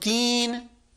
3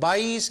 22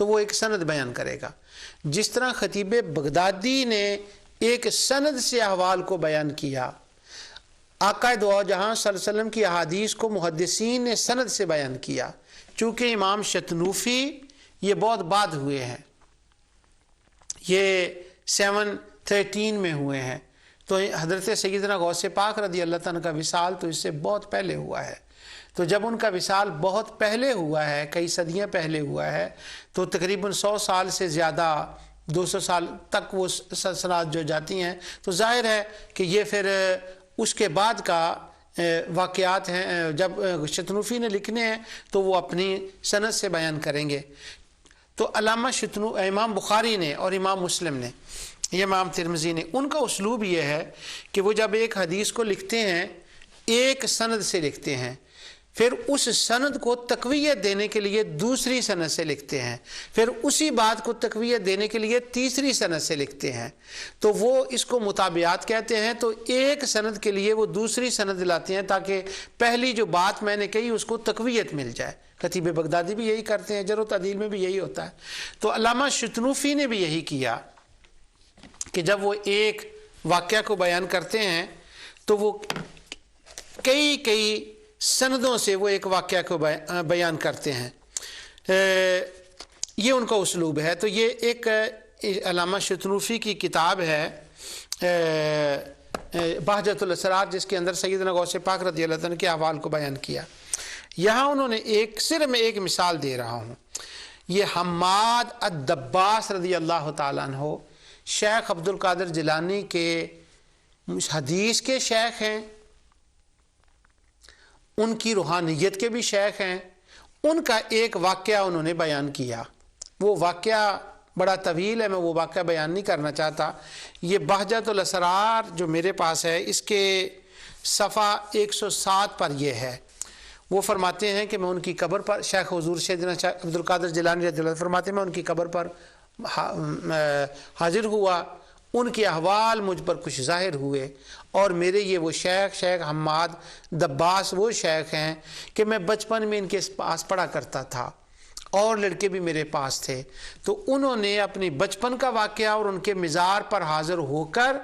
تو وہ ایک سند بیان کرے گا. جس طرح خطیب بغدادی نے ایک سند سے احوال کو بیان کیا، آقا دو جہاں صلی اللہ علیہ وسلم کی احادیث کو محدثین نے سند سے بیان کیا. چونکہ امام شتنوفی یہ بہت بعد ہوئے ہیں، یہ 713 میں ہوئے ہیں، تو حضرت سیدنا غوث پاک رضی اللہ تعالیٰ کا وصال تو اس سے بہت پہلے ہوا ہے. تو جب ان کا وصال بہت پہلے ہوا ہے، کئی صدیاں پہلے ہوا ہے، تو تقریباً 100 سال سے زیادہ 200 سال تک وہ سلسلات جو جاتی ہیں، تو ظاہر ہے کہ یہ پھر اس کے بعد کا واقعات ہیں. جب شتنوفی نے لکھنے ہیں تو وہ اپنی سند سے بیان کریں گے. تو علامہ امام بخاری نے اور امام مسلم نے، یہ امام ترمذی نے، ان کا اسلوب یہ ہے کہ وہ جب ایک حدیث کو لکھتے ہیں ایک سند سے لکھتے ہیں، پھر اس سند کو تقویت دینے کے لیے دوسری سند سے لکھتے ہیں، پھر اسی بات کو تقویت دینے کے لیے تیسری سند سے لکھتے ہیں. تو وہ اس کو مطابعات کہتے ہیں. تو ایک سند کے لیے وہ دوسری سند لاتے ہیں تاکہ پہلی جو بات میں نے کہی اس کو تقویت مل جائے. خطیب بغدادی بھی یہی کرتے ہیں، جرح و تعدیل میں بھی یہی ہوتا ہے. تو علامہ شتنوفی نے بھی یہی کیا کہ جب وہ ایک واقعہ کو بیان کرتے ہیں تو وہ کئی سندوں سے وہ ایک واقعہ کو بیان کرتے ہیں. یہ ان کا اسلوب ہے. تو یہ ایک علامہ شتنوفی کی کتاب ہے بہجت الاسرار، جس کے اندر سیدنا غوث پاک رضی اللہ عنہ کے احوال کو بیان کیا. یہاں انہوں نے صرف میں ایک مثال دے رہا ہوں. یہ حماد الدباس رضی اللہ تعالیٰ عنہ شیخ عبد القادر جیلانی کے حدیث کے شیخ ہیں، ان کی روحانیت کے بھی شیخ ہیں. ان کا ایک واقعہ انہوں نے بیان کیا. وہ واقعہ بڑا طویل ہے، میں وہ واقعہ بیان نہیں کرنا چاہتا. یہ بہجت الاسرار جو میرے پاس ہے، اس کے صفحہ 107 پر یہ ہے. وہ فرماتے ہیں کہ میں ان کی قبر پر، شیخ حضور سیدنا عبد القادر جیلانی رضی اللہ عنہ فرماتے ہیں میں ان کی قبر پر حاضر ہوا. ان کے احوال مجھ پر کچھ ظاہر ہوئے، اور میرے یہ وہ شیخ حماد دباس وہ شیخ ہیں کہ میں بچپن میں ان کے پاس پڑھا کرتا تھا، اور لڑکے بھی میرے پاس تھے. تو انہوں نے اپنی بچپن کا واقعہ اور ان کے مزار پر حاضر ہو کر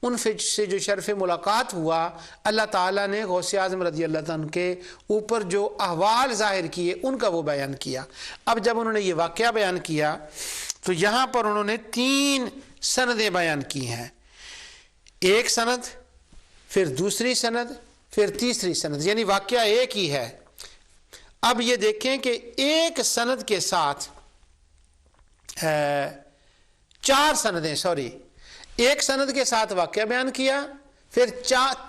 ان سے جو شرف ملاقات ہوا، اللہ تعالیٰ نے غوث اعظم رضی اللہ عنہ کے اوپر جو احوال ظاہر کیے ان کا وہ بیان کیا. اب جب انہوں نے یہ واقعہ بیان کیا تو یہاں پر انہوں نے 3 سندیں بیان کی ہیں. ایک سند، پھر دوسری سند، پھر تیسری سند، یعنی واقعہ ایک ہی ہے. اب یہ دیکھیں کہ ایک سند کے ساتھ 4 سندیں، ایک سند کے ساتھ واقعہ بیان کیا، پھر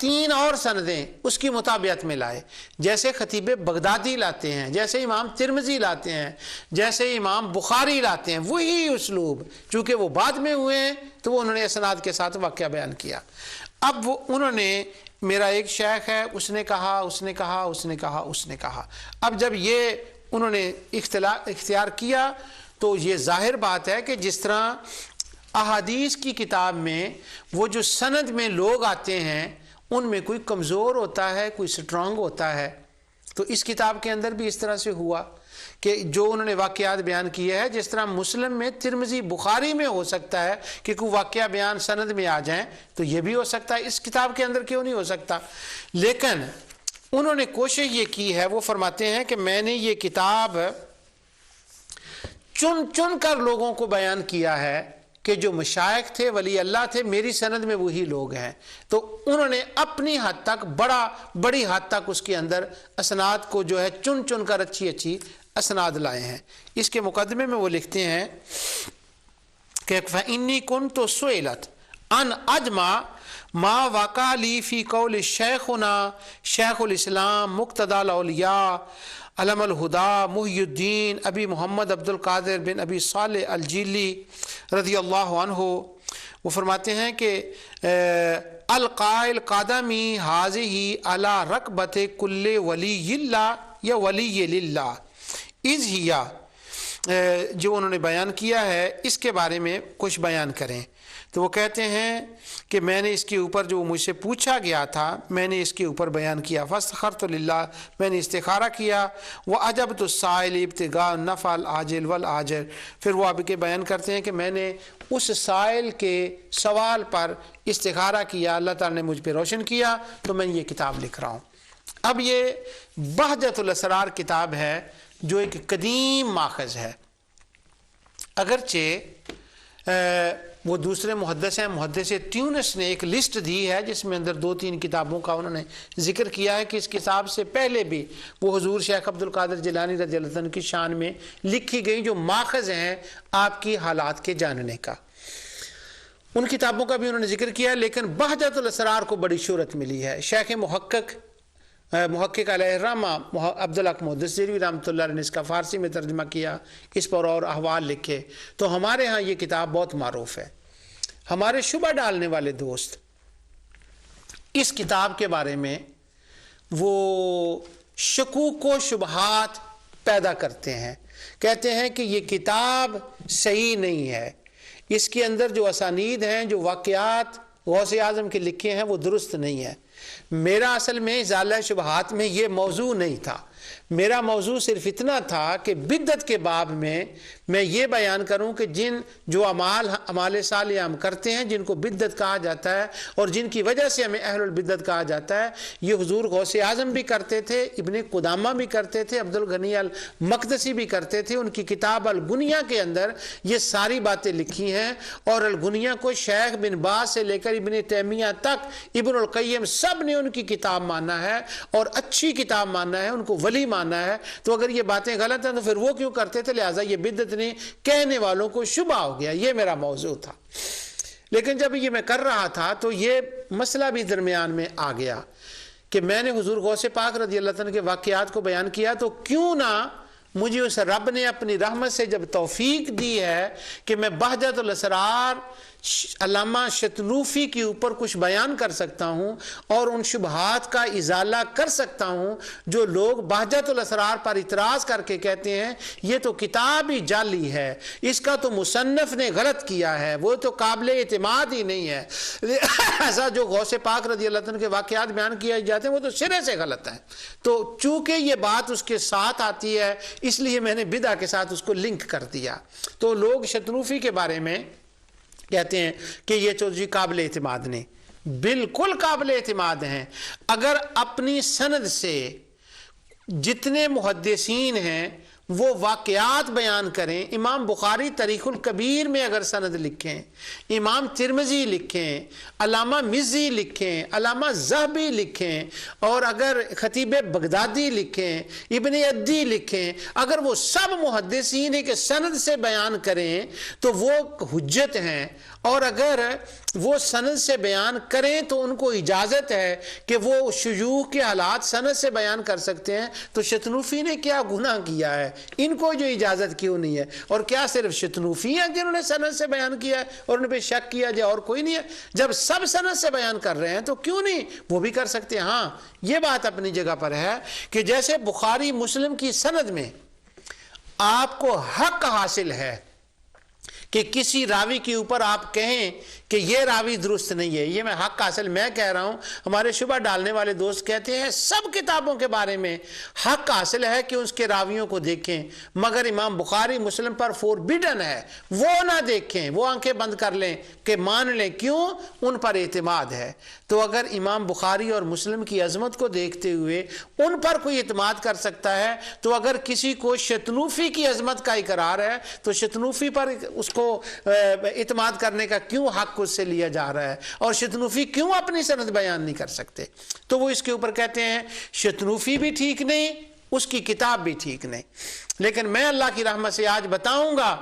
3 اور سندیں اس کی مطابعت میں لائے. جیسے خطیب بغدادی لاتے ہیں، جیسے امام ترمذی لاتے ہیں، جیسے امام بخاری لاتے ہیں، وہی اسلوب. چونکہ وہ بعد میں ہوئے ہیں تو وہ انہوں نے اسناد کے ساتھ واقعہ بیان کیا. اب وہ انہوں نے، میرا ایک شیخ ہے، اس نے کہا، اس نے کہا، اس نے کہا، اس نے کہا. اب جب یہ انہوں نے اختیار کیا تو یہ ظاہر بات ہے کہ جس طرح احادیث کی کتاب میں وہ جو سند میں لوگ آتے ہیں ان میں کوئی کمزور ہوتا ہے، کوئی سٹرونگ ہوتا ہے، تو اس کتاب کے اندر بھی اس طرح سے ہوا کہ جو انہوں نے واقعات بیان کیے ہیں، جس طرح مسلم میں، ترمذی، بخاری میں ہو سکتا ہے کہ کوئی واقعہ بیان سند میں آ جائیں، تو یہ بھی ہو سکتا ہے. اس کتاب کے اندر کیوں نہیں ہو سکتا؟ لیکن انہوں نے کوشش یہ کی ہے، وہ فرماتے ہیں کہ میں نے یہ کتاب چن کر لوگوں کو بیان کیا ہے کہ جو مشائخ تھے، ولی اللہ تھے، میری سند میں وہی لوگ ہیں. تو انہوں نے اپنی حد تک، بڑی حد تک اس کے اندر اسناد کو جو ہے چن کر اچھی اسناد لائے ہیں. اس کے مقدمے میں وہ لکھتے ہیں کہ فَإِنِّي كُنْتُ سُئِلَتْ أَنْ أَجْمَعَ مَا وَقَعَ لِي فِي قَوْلِ شَيْخُنَا شیخ الاسلام مقتدى الاولیاء علم الہدا محی الدین ابی محمد عبد القادر بن ابی صالح الجیلی رضی اللہ عنہ. وہ فرماتے ہیں کہ القائل قادمی حاضی علی رکبت کل ولی اللہ یا ولی للہ اذ ہیا جو انہوں نے بیان کیا ہے اس کے بارے میں کچھ بیان کریں۔ تو وہ کہتے ہیں کہ میں نے اس کے اوپر جو مجھ سے پوچھا گیا تھا میں نے اس کے اوپر بیان کیا، فاستخرت للہ، میں نے استخارہ کیا، وَأَجَبْتُ السَّائِلِ ابْتِغَاءَ النَّفْعِ الْعَاجِلِ وَالْآجِلِ، پھر وہ آگے بیان کرتے ہیں کہ میں نے اس سائل کے سوال پر استخارہ کیا، اللہ تعالیٰ نے مجھ پہ روشن کیا تو میں یہ کتاب لکھ رہا ہوں۔ اب یہ بہجت الاسرار کتاب ہے جو ایک قدیم ماخذ ہے، اگرچہ وہ دوسرے محدث ہیں، محدث تیونس نے ایک لسٹ دی ہے جس میں اندر 2-3 کتابوں کا انہوں نے ذکر کیا ہے کہ اس کتاب سے پہلے بھی وہ حضور شیخ عبد القادر جیلانی رضی اللہ عنہ کی شان میں لکھی گئی جو ماخذ ہیں آپ کی حالات کے جاننے کا، ان کتابوں کا بھی انہوں نے ذکر کیا، لیکن بہجت الاسرار کو بڑی شہرت ملی ہے۔ شیخ محقق علیہ الرحمہ عبدالحق محدثی رحمۃ اللہ علیہ نے اس کا فارسی میں ترجمہ کیا، اس پر اور احوال لکھے، تو ہمارے ہاں یہ کتاب بہت معروف ہے۔ ہمارے شبہ ڈالنے والے دوست اس کتاب کے بارے میں وہ شکوک و شبہات پیدا کرتے ہیں، کہتے ہیں کہ یہ کتاب صحیح نہیں ہے، اس کے اندر جو اسانید ہیں، جو واقعات غوث اعظم کے لکھے ہیں وہ درست نہیں ہے۔ میرا اصل میں ازالہ شبہات میں یہ موضوع نہیں تھا، میرا موضوع صرف اتنا تھا کہ بدعت کے باب میں یہ بیان کروں کہ جو اعمال صالحہ ہم کرتے ہیں جن کو بدعت کہا جاتا ہے اور جن کی وجہ سے ہمیں اہل البدعت کہا جاتا ہے، یہ حضور غوث اعظم بھی کرتے تھے، ابن قدامہ بھی کرتے تھے، عبد الغنی المقدسی بھی کرتے تھے۔ ان کی کتاب الغنیہ کے اندر یہ ساری باتیں لکھی ہیں، اور الغنیہ کو شیخ بن باز سے لے کر ابن تیمیہ تک، ابن القیم، سب نے ان کی کتاب مانا ہے اور اچھی کتاب مانا ہے، ان کو ولی مانا ہے۔ تو اگر یہ باتیں غلط ہیں تو پھر وہ کیوں کرتے تھے؟ لہٰذا یہ بدعت نہیں، کہنے والوں کو شبہ ہو گیا۔ یہ میرا موضوع تھا، لیکن جب یہ میں کر رہا تھا تو یہ مسئلہ بھی درمیان میں آ گیا کہ میں نے حضور غوث پاک رضی اللہ عنہ کے واقعات کو بیان کیا، تو کیوں نہ مجھے اس رب نے اپنی رحمت سے جب توفیق دی ہے کہ میں بہجت الاسرار علامہ شتنوفی کے اوپر کچھ بیان کر سکتا ہوں اور ان شبہات کا ازالہ کر سکتا ہوں جو لوگ بہجت الاسرار پر اعتراض کر کے کہتے ہیں یہ تو کتاب ہی جعلی ہے، اس کا تو مصنف نے غلط کیا ہے، وہ تو قابل اعتماد ہی نہیں ہے، ایسا جو غوث پاک رضی اللہ عنہ کے واقعات بیان کیے جاتے ہیں وہ تو سرے سے غلط ہیں۔ تو چونکہ یہ بات اس کے ساتھ آتی ہے اس لیے میں نے بدعہ کے ساتھ اس کو لنک کر دیا۔ تو لوگ شتنوفی کے بارے میں کہتے ہیں کہ یہ تو جی قابل اعتماد نہیں، بالکل قابل اعتماد ہیں۔ اگر اپنی سند سے جتنے محدثین ہیں وہ واقعات بیان کریں، امام بخاری تاریخ الکبیر میں اگر سند لکھیں، امام ترمذی لکھیں، علامہ مزی لکھیں، علامہ ذہبی لکھیں، اور اگر خطیب بغدادی لکھیں، ابن عدی لکھیں، اگر وہ سب محدثین کے سند سے بیان کریں تو وہ حجت ہیں، اور اگر وہ سند سے بیان کریں تو ان کو اجازت ہے کہ وہ شیوخ کے حالات سند سے بیان کر سکتے ہیں، تو شتنوفی نے کیا گناہ کیا ہے؟ ان کو جو اجازت کیوں نہیں ہے؟ اور کیا صرف شتنوفی ہیں جنہوں نے سند سے بیان کیا ہے اور ان پہ شک کیا جائے اور کوئی نہیں ہے؟ جب سب سند سے بیان کر رہے ہیں تو کیوں نہیں وہ بھی کر سکتے ہیں؟ ہاں، یہ بات اپنی جگہ پر ہے کہ جیسے بخاری مسلم کی سند میں آپ کو حق حاصل ہے کہ کسی راوی کے اوپر آپ کہیں کہ یہ راوی درست نہیں ہے، یہ میں حق حاصل میں کہہ رہا ہوں، ہمارے شبہ ڈالنے والے دوست کہتے ہیں سب کتابوں کے بارے میں حق حاصل ہے کہ اس کے راویوں کو دیکھیں، مگر امام بخاری مسلم پر فوربیڈن ہے وہ نہ دیکھیں، وہ آنکھیں بند کر لیں کہ مان لیں، کیوں؟ ان پر اعتماد ہے۔ تو اگر امام بخاری اور مسلم کی عظمت کو دیکھتے ہوئے ان پر کوئی اعتماد کر سکتا ہے، تو اگر کسی کو شتنوفی کی عظمت کا اقرار ہے تو شتنوفی پر اس کو اعتماد کرنے کا کیوں حق اس سے لیا جا رہا ہے؟ اور شتنوفی کیوں اپنی سند بیان نہیں کر سکتے؟ تو وہ اس کے اوپر کہتے ہیں شتنوفی بھی ٹھیک نہیں، اس کی کتاب بھی ٹھیک نہیں۔ لیکن میں اللہ کی رحمت سے آج بتاؤں گا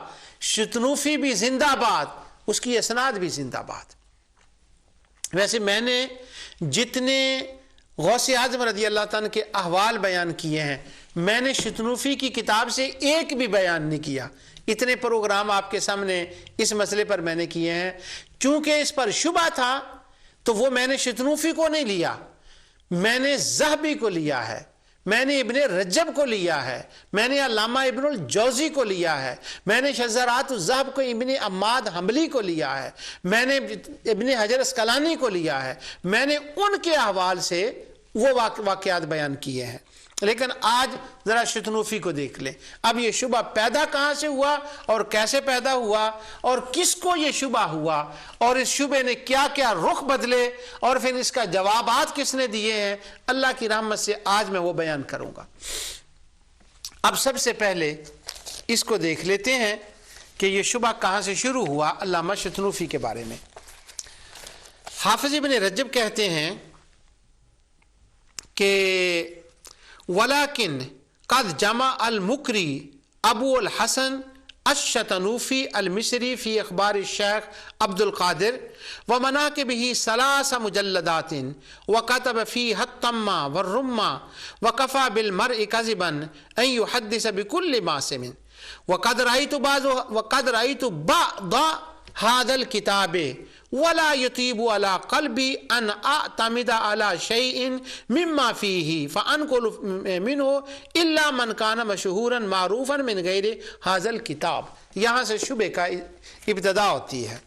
شتنوفی بھی زندہ باد، اس کی اسناد بھی زندہ باد۔ ویسے میں نے جتنے غوث اعظم رضی اللہ عنہ کے احوال بیان کیے ہیں میں نے شتنوفی کی کتاب سے ایک بھی بیان نہیں کیا۔ اتنے پروگرام آپ کے سامنے اس مسئلے پر میں نے کیے ہیں، چونکہ اس پر شبہ تھا تو وہ میں نے شتنوفی کو نہیں لیا، میں نے ذہبی کو لیا ہے، میں نے ابن رجب کو لیا ہے، میں نے علامہ ابن الجوزی کو لیا ہے، میں نے شذرات الذہب کو ابن عماد حنبلی کو لیا ہے، میں نے ابن حجر اسقلانی کو لیا ہے، میں نے ان کے احوال سے وہ واقعات بیان کیے ہیں۔ لیکن آج ذرا شتنوفی کو دیکھ لیں، اب یہ شبہ پیدا کہاں سے ہوا اور کیسے پیدا ہوا اور کس کو یہ شبہ ہوا اور اس شبہ نے کیا کیا رخ بدلے اور پھر اس کا جوابات کس نے دیے ہیں، اللہ کی رحمت سے آج میں وہ بیان کروں گا۔ اب سب سے پہلے اس کو دیکھ لیتے ہیں کہ یہ شبہ کہاں سے شروع ہوا علامہ شتنوفی کے بارے میں۔ حافظ ابن رجب کہتے ہیں کہ ولیکن قد جمع المکری ابو الحسن الشتنوفی المصری فی اخبار الشیخ عبد القادر ومناقبہ ثلاث مجلدات وکتب فیہا التمہ والرمہ وکفى بالمرء کذبا ان یحدث بکل ماسم وقد رأیت بعض هذا الكتاب ولا يطيب على قلبي ان اعتمد على شيء مما فيه فانقل منه الا من كان مشهورا معروفا من غير هذا الكتاب۔ یہاں سے شبہ کا ابتدا ہوتی ہے۔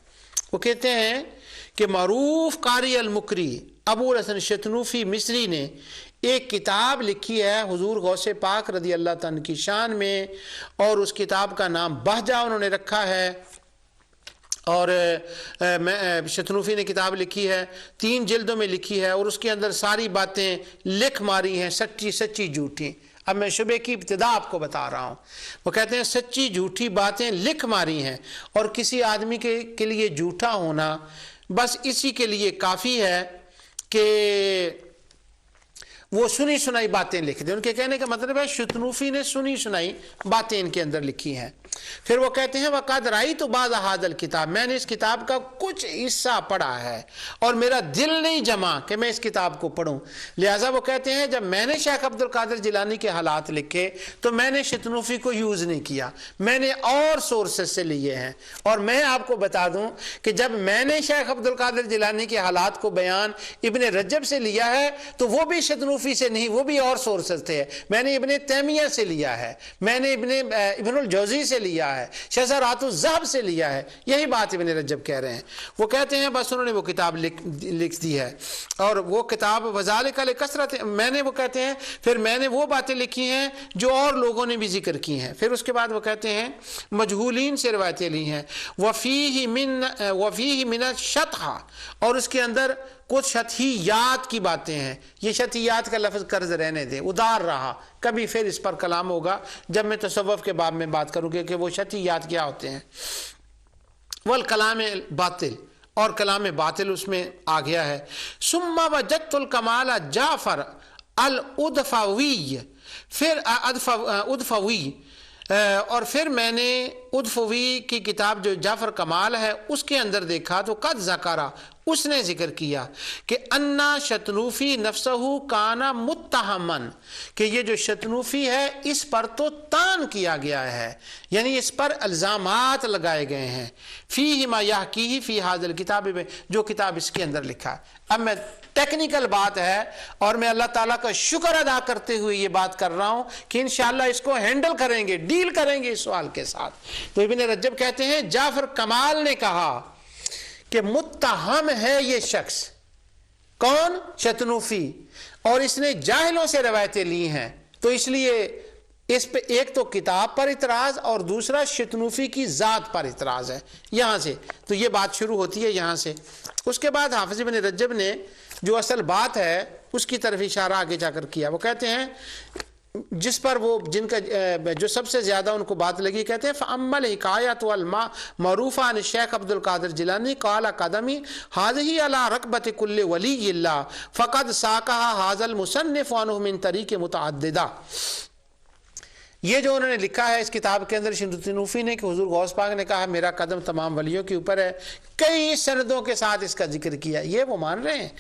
وہ کہتے ہیں کہ معروف قاری المکری ابو الحسن شتنوفی مصری نے ایک کتاب لکھی ہے حضور غوث پاک رضی اللہ تعالیٰ کی شان میں، اور اس کتاب کا نام بہجہ انہوں نے رکھا ہے، اور شتنوفی نے کتاب لکھی ہے 3 جلدوں میں لکھی ہے، اور اس کے اندر ساری باتیں لکھ ماری ہیں، سچی سچی جھوٹی۔ اب میں شبہ کی ابتدا آپ کو بتا رہا ہوں۔ وہ کہتے ہیں سچی جھوٹی باتیں لکھ ماری ہیں، اور کسی آدمی کے لیے جھوٹا ہونا بس اسی کے لیے کافی ہے کہ وہ سنی سنائی باتیں لکھ دیں۔ ان کے کہنے کا مطلب ہے شتنوفی نے سنی سنائی باتیں ان کے اندر لکھی ہیں۔ پھر وہ کہتے ہیں وَقَدْ رَأَيْتُ بَعْضَ هَذَا الْكِتَابِ، میں نے اس کتاب کا کچھ حصہ پڑھا ہے اور میرا دل نہیں جما کہ میں اس کتاب کو پڑھوں۔ لہٰذا وہ کہتے ہیں جب میں نے شیخ عبد القادر جیلانی کے حالات لکھے تو میں نے شتنوفی کو یوز نہیں کیا، میں نے اور سورسز سے لیے ہیں۔ اور میں آپ کو بتا دوں کہ جب میں نے شیخ عبد القادر جیلانی کے حالات کو بیان ابن رجب سے لیا ہے تو وہ بھی شتنوفی سے نہیں، وہ بھی اور سورسز تھے۔ میں نے ابن تیمیہ سے لیا ہے، میں نے ابن الجوزی سے لیا ہے، شذرات الذہب سے لیا ہے۔ یہی بات ابن رجب کہہ رہے ہیں۔ وہ کہتے ہیں بس انہوں نے وہ کتاب لکھ دی ہے، اور وہ کتاب وذالک لکثرت، میں نے وہ کہتے ہیں پھر میں نے وہ باتیں لکھی ہیں جو اور لوگوں نے بھی ذکر کی ہیں۔ پھر اس کے بعد وہ کہتے ہیں مجہولین سے روایتیں لی ہیں، وفیہ من الشطحہ، اور اس کے اندر کچھ شطحیات کی باتیں ہیں۔ یہ شطحیات کا لفظ قرض رہنے دے، ادار رہا، کبھی پھر اس پر کلام ہوگا جب میں تصوف کے باب میں بات کروں گی کہ وہ شطحیات کیا ہوتے ہیں۔ والکلام باطل، اور کلام باطل اس میں آ گیا ہے۔ ثم وجدت الکمال جعفر الادفوی، پھر ادفوی، اور پھر میں نے ادفوی کی کتاب جو جعفر کمال ہے اس کے اندر دیکھا تو قد ذکرہ، اس نے ذکر کیا کہ انا شتنوفی نفسہ کانا متہمن، کہ یہ جو شتنوفی ہے اس پر تو تان کیا گیا ہے، یعنی اس پر الزامات لگائے گئے ہیں، فیہ ما یحکیہ فی ھذا الکتاب، میں جو کتاب اس کے اندر لکھا ہے۔ اب میں ٹیکنیکل بات ہے اور میں اللہ تعالیٰ کا شکر ادا کرتے ہوئے یہ بات کر رہا ہوں کہ انشاءاللہ اس کو ہینڈل کریں گے، ڈیل کریں گے اس سوال کے ساتھ۔ تو ابن رجب کہتے ہیں جعفر کمال نے کہا کہ متہم ہے یہ شخص، کون؟ شتنوفی، اور اس نے جاہلوں سے روایتیں لی ہیں، تو اس لیے اس پہ ایک تو کتاب پر اعتراض اور دوسرا شتنوفی کی ذات پر اعتراض ہے۔ یہاں سے تو یہ بات شروع ہوتی ہے یہاں سے۔ اس کے بعد حافظ ابن رجب نے جو اصل بات ہے اس کی طرف اشارہ آگے جا کر کیا۔ وہ کہتے ہیں جس پر وہ جن کا جو سب سے زیادہ ان کو بات لگی، کہتے ہیں فَأَمَّا الْحِكَایَةُ وَالْمَعْرُوفَ عَنِ الشیخ عبد القادر جیلانی قَالَ قَدَمِي هَذِهِ عَلَى رَقْبَةِ كُلِّ وَلِيِّ اللَّهِ فَقَدْ سَاقَهَا هَذَا الْمُصَنِّفُ عَنْهُ مِنْ طَرِيقٍ مُتَعَدِّدَةٍ۔ یہ جو انہوں نے لکھا ہے اس کتاب کے اندر شتنوفی نے کہ حضور غوث پاک نے کہا میرا قدم تمام ولیوں کے اوپر ہے، کئی سندوں کے ساتھ اس کا ذکر کیا، یہ وہ مان رہے ہیں۔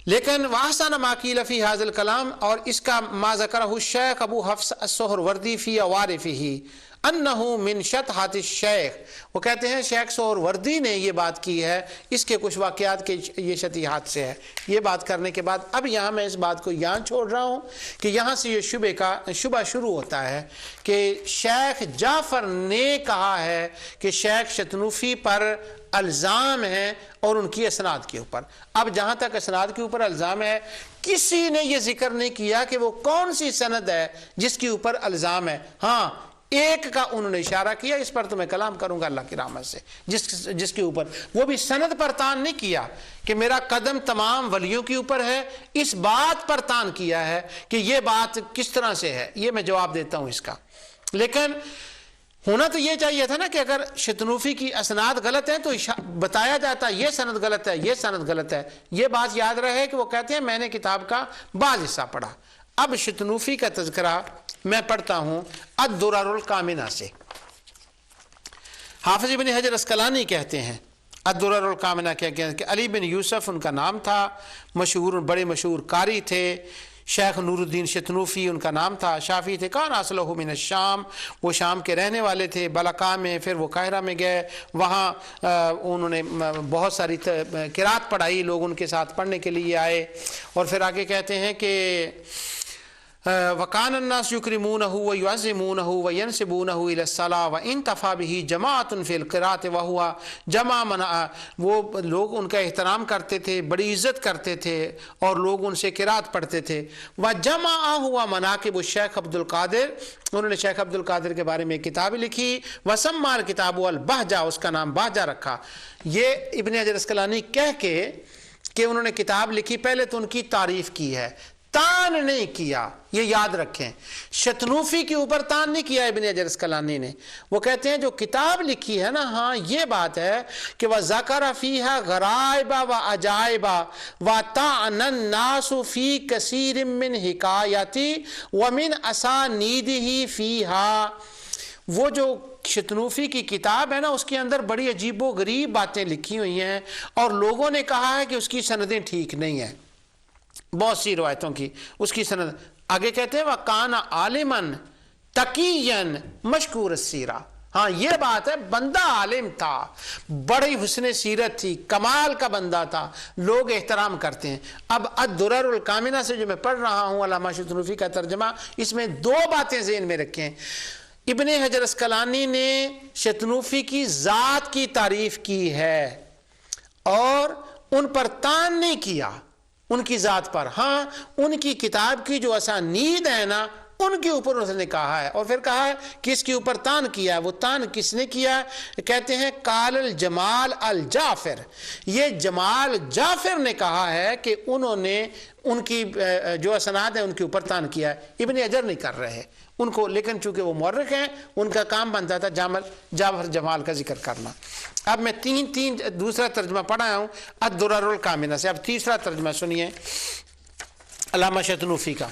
لیکن وَأَحْسَنَ مَا قِيلَ فِي هَذَا الْكَلَامِ، اور اس کا ما ذکرہ الشیخ ابو حفص السہروردی فی عوارفہ، انہو من شطحۃ الشیخ، وہ کہتے ہیں شیخ سہروردی نے یہ بات کی ہے، اس کے کچھ واقعات کے یہ شطیحات سے ہے۔ یہ بات کرنے کے بعد اب یہاں میں اس بات کو یہاں چھوڑ رہا ہوں کہ یہاں سے یہ شبہ شروع ہوتا ہے کہ شیخ جعفر نے کہا ہے کہ شیخ شتنوفی پر الزام ہے اور ان کی اسناد کے اوپر۔ اب جہاں تک اسناد کے اوپر الزام ہے، کسی نے یہ ذکر نہیں کیا کہ وہ کون سی سند ہے جس کے اوپر الزام ہے۔ ہاں ایک کا انہوں نے اشارہ کیا، اس پر تو میں کلام کروں گا اللہ کی رحمت سے، جس کے اوپر وہ بھی سند پر تان نہیں کیا کہ میرا قدم تمام ولیوں کے اوپر ہے، اس بات پر تان کیا ہے کہ یہ بات کس طرح سے ہے۔ یہ میں جواب دیتا ہوں اس کا، لیکن ہونا تو یہ چاہیے تھا نا کہ اگر شتنوفی کی اسناد غلط ہیں تو بتایا جاتا یہ سند غلط ہے، یہ سند غلط ہے۔ یہ بات یاد رہے کہ وہ کہتے ہیں میں نے کتاب کا بعض حصہ پڑھا۔ اب شتنوفی کا تذکرہ میں پڑھتا ہوں الدرر الکامنہ سے۔ حافظ ابن حجر اسقلانی کہتے ہیں الدرر الکامنہ کیا کہتے ہیں کہ علی بن یوسف ان کا نام تھا، مشہور بڑے مشہور قاری تھے۔ شیخ نور الدین شتنوفی ان کا نام تھا، شافعی تھے، کان اصلہ من الشام، وہ شام کے رہنے والے تھے، بلقاء میں، پھر وہ قاہرہ میں گئے، وہاں انہوں نے بہت ساری قرات پڑھائی، لوگ ان کے ساتھ پڑھنے کے لیے آئے، اور پھر آگے کہتے ہیں کہ وَكَانَ النَّاسُ يُكْرِمُونَهُ وَيُعَظِّمُونَهُ وَيَنْسِبُونَهُ إِلَى الصَّلَاةِ وَإِنْ تَفَى بِهِ جَمَاعَةٌ فِي الْقِرَاءَةِ وَهُوَ جَمَعَ مَنَعَ، وہ لوگ ان کا احترام کرتے تھے، بڑی عزت کرتے تھے، اور لوگ ان سے قرات پڑھتے تھے۔ وَجَمَعَ هُوَ مَنَاقِبُ الشیخ عبد القادر، انہوں نے شیخ عبد القادر کے بارے میں ایک کتاب لکھی، وَسَمَّى الْكِتَابُ الْبَہْجَہ، اس کا نام بہجہ رکھا۔ یہ ابن حجر اسقلانی کہہ کے کہ انہوں نے کتاب لکھی، پہلے تو ان کی تعریف کی ہے، تان نہیں کیا، یہ یاد رکھیں۔ شتنوفی کے اوپر تان نہیں کیا ابن حجر اسقلانی نے، وہ کہتے ہیں جو کتاب لکھی ہے نا، ہاں یہ بات ہے کہ وَذَكَرَ فِيهَا غَرَائِبَ وَعَجَائِبَ وَطَعَنَ النَّاسُ فِي كَثِيرٍ مِّنْ حِكَایَتِهِ وَمِنْ أَسَانِیدِهِ فِيهَا، وہ جو شتنوفی کی کتاب ہے نا، اس کے اندر بڑی عجیب و غریب باتیں لکھی ہوئی ہیں، اور لوگوں نے کہا ہے کہ اس کی سندیں ٹھیک نہیں ہیں، بہت سی روایتوں کی اس کی سند۔ آگے کہتے ہیں وَكَانَ عَالِمًا تَقِيًّا مَشْكُورَ السِّیرَةِ، ہاں یہ بات ہے، بندہ عالم تھا، بڑی حسن سیرت تھی، کمال کا بندہ تھا، لوگ احترام کرتے ہیں۔ اب الدرر الکامنہ سے جو میں پڑھ رہا ہوں علامہ شتنوفی کا ترجمہ، اس میں دو باتیں ذہن میں رکھیں۔ ابن حجر اسقلانی نے شتنوفی کی ذات کی تعریف کی ہے اور ان پر تان نہیں کیا، ان کی ذات پر، ہاں ان کی کتاب کی جو اسانید ہے نا ان کے اوپر اس نے کہا ہے، اور پھر کہا ہے کس کے اوپر تان کیا ہے۔ وہ تان کس نے کیا ہے؟ کہتے ہیں قال الجمال الجعفر، یہ جمال جعفر نے کہا ہے کہ انہوں نے ان کی جو اسناد ہیں ان کے اوپر تان کیا ہے، ابن حجر نہیں کر رہے ان کو، لیکن چونکہ وہ مورخ ہیں ان کا کام بنتا تھا جعفر جمال کا ذکر کرنا۔ اب میں تین دوسرا ترجمہ پڑھایا ہوں الدرر الکامنہ سے، اب تیسرا ترجمہ سنیے علامہ شتنوفی کا۔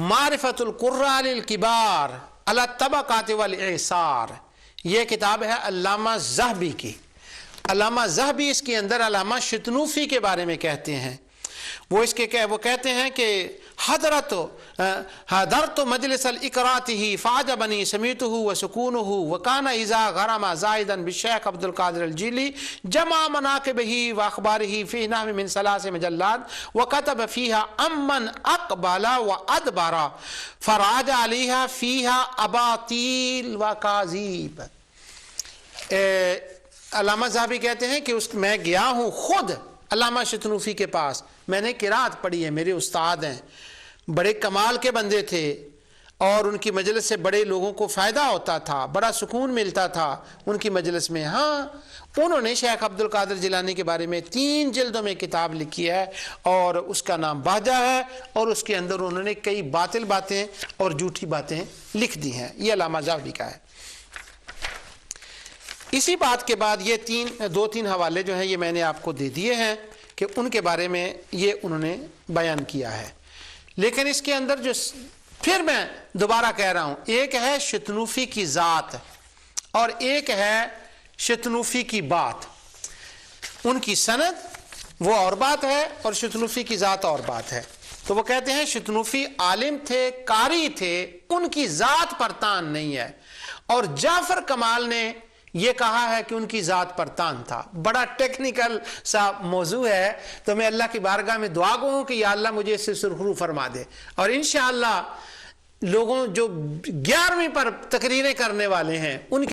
معرفت القراء للکبار علی الطبقات والاعصار، یہ کتاب ہے علامہ ذہبی کی۔ علامہ ذہبی اس کے اندر علامہ شتنوفی کے بارے میں کہتے ہیں، وہ کہتے ہیں کہ حضرت مجلس الاقراته فعجبني سمعته وسكونه وكان اذا غرم زائدا بالشيخ عبد القادر الجيلي جمع مناقبه واخباره في نحو من 3 مجلات وكتب فيها امن اقبل وادبر فراج عليها فيها اباطيل وكاذيب۔ علامہ ذہبی کہتے ہیں کہ میں گیا ہوں خود علامہ شتنوفی کے پاس، میں نے قرات پڑھی ہے، میرے استاد ہیں، بڑے کمال کے بندے تھے، اور ان کی مجلس سے بڑے لوگوں کو فائدہ ہوتا تھا، بڑا سکون ملتا تھا ان کی مجلس میں۔ ہاں انہوں نے شیخ عبد القادر جیلانی کے بارے میں 3 جلدوں میں کتاب لکھی ہے، اور اس کا نام بہجہ ہے، اور اس کے اندر انہوں نے کئی باطل باتیں اور جھوٹی باتیں لکھ دی ہیں۔ یہ علامہ ذہبی کا ہے۔ اسی بات کے بعد یہ 2-3 حوالے جو ہیں یہ میں نے آپ کو دے دیے ہیں کہ ان کے بارے میں یہ انہوں نے بیان کیا ہے، لیکن اس کے اندر جو پھر میں دوبارہ کہہ رہا ہوں، ایک ہے شتنوفی کی ذات اور ایک ہے شتنوفی کی بات، ان کی سند وہ اور بات ہے اور شتنوفی کی ذات اور بات ہے۔ تو وہ کہتے ہیں شتنوفی عالم تھے، قاری تھے، ان کی ذات پر تان نہیں ہے، اور جعفر کمال نے یہ کہا ہے کہ ان کی ذات پر تان تھا. بڑا ٹیکنیکل سا موضوع ہے, تو میں اللہ کی بارگاہ میں دعا گو ہوں کہ یا اللہ مجھے اس سے سرخرو فرما دے. اور انشاءاللہ لوگوں جو 11ویں پر تقریریں کرنے والے ہیں ان